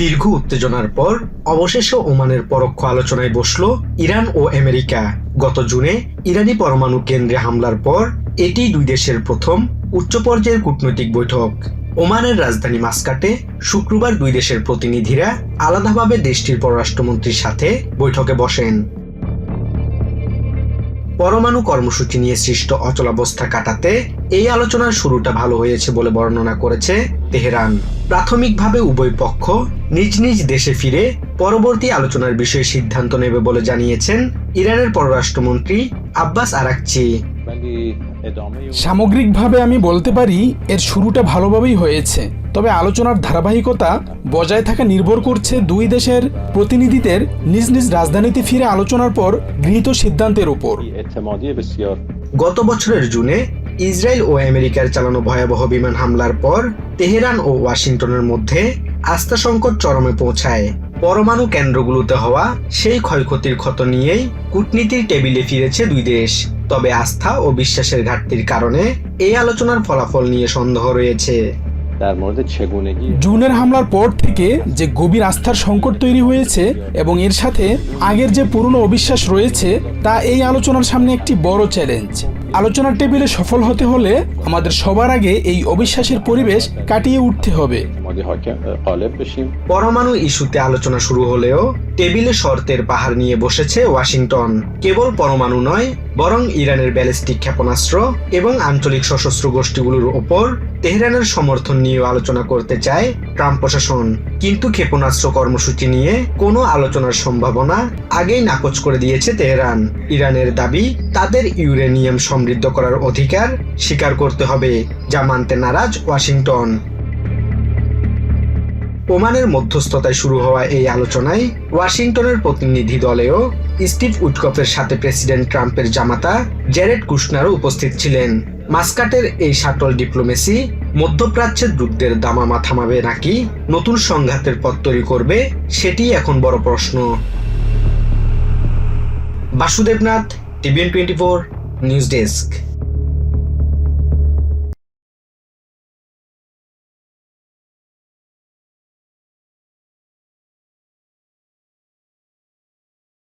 দীর্ঘ উত্তেজনার পর অবশেষে ওমানের পরোক্ষ আলোচনায় বসল ইরান ও আমেরিকা। গত জুনে ইরানি পরমাণু কেন্দ্রে হামলার পর এটি দুই দেশের প্রথম উচ্চ পর্যায়ের কূটনৈতিক বৈঠক। ওমানের রাজধানী মাস্কাটে শুক্রবার দুই দেশের প্রতিনিধিরা আলাদাভাবে দেশটির পররাষ্ট্রমন্ত্রীর সাথে বৈঠকে বসেন। পরমাণু কর্মসূচি নিয়ে সৃষ্ট অচলাবস্থা কাটাতে এই আলোচনার শুরুটা ভালো হয়েছে বলে বর্ণনা করেছে তেহরান। প্রাথমিকভাবে উভয় পক্ষ নিজ নিজ দেশে ফিরে পরবর্তী আলোচনার বিষয়ে সিদ্ধান্ত নেবে বলে জানিয়েছেন ইরানের পররাষ্ট্রমন্ত্রী আব্বাস আরাকচি। সামগ্রিকভাবে আমি বলতে পারি এর শুরুটা ভালোভাবেই হয়েছে, তবে আলোচনার ধারাবাহিকতা বজায় থাকা নির্ভর করছে দুই দেশের প্রতিনিধিদের নিজ নিজ রাজধানীতে ফিরে আলোচনার পর গৃহীত সিদ্ধান্তের উপর। গত বছরের জুনে ইসরায়েল ও আমেরিকার চালানো ভয়াবহ বিমান হামলার পর তেহরান ও ওয়াশিংটনের মধ্যে আস্থা সংকট চরমে পৌঁছায়। পরমাণু কেন্দ্রগুলোতে হওয়া সেই ক্ষয়ক্ষতির ক্ষত নিয়েই কূটনীতির টেবিলে ফিরেছে দুই দেশ। তবে আস্থা ও বিশ্বাসের ঘাটতির কারণে এই আলোচনার ফলাফল নিয়ে সন্দেহ রয়েছে। জুনের হামলার পর থেকে যে গভীর আস্থার সংকট তৈরি হয়েছে এবং এর সাথে আগের যে পুরনো অবিশ্বাস রয়েছে তা এই আলোচনার সামনে একটি বড় চ্যালেঞ্জ। আলোচনার টেবিলে সফল হতে হলে আমাদের সবার আগে এই অবিশ্বাসের পরিবেশ কাটিয়ে উঠতে হবে। পরমাণু ইস্যুতে আলোচনা শুরু হলেও টেবিলে শর্তের পাহাড় নিয়ে বসেছে ওয়াশিংটন। কেবল পরমাণু নয়, বরং ইরানের ব্যালিস্টিক ক্ষেপণাস্ত্র এবং আঞ্চলিক সশস্ত্র গোষ্ঠীগুলোর ওপর তেহরানের সমর্থন নিয়েও আলোচনা করতে চায় ট্রাম্প প্রশাসন। কিন্তু ক্ষেপণাস্ত্র কর্মসূচি নিয়ে কোনো আলোচনার সম্ভাবনা আগেই নাকচ করে দিয়েছে তেহরান। ইরানের দাবি তাদের ইউরেনিয়াম সমৃদ্ধ করার অধিকার স্বীকার করতে হবে, যা মানতে নারাজ ওয়াশিংটন। ওমানের মধ্যস্থতায় শুরু হওয়া এই আলোচনায় ওয়াশিংটনের প্রতিনিধি দলেও স্টিভ উইটকফের সাথে প্রেসিডেন্ট ট্রাম্পের জামাতা জ্যারেড কুশনারও উপস্থিত ছিলেন। মাস্কাটের এই শাটল ডিপ্লোমেসি মধ্যপ্রাচ্যের যুদ্ধের দামামা থামাবে নাকি নতুন সংঘাতের পথ তৈরি করবে, সেটি এখন বড় প্রশ্ন। Basudeb Nath, TVN24 news desk.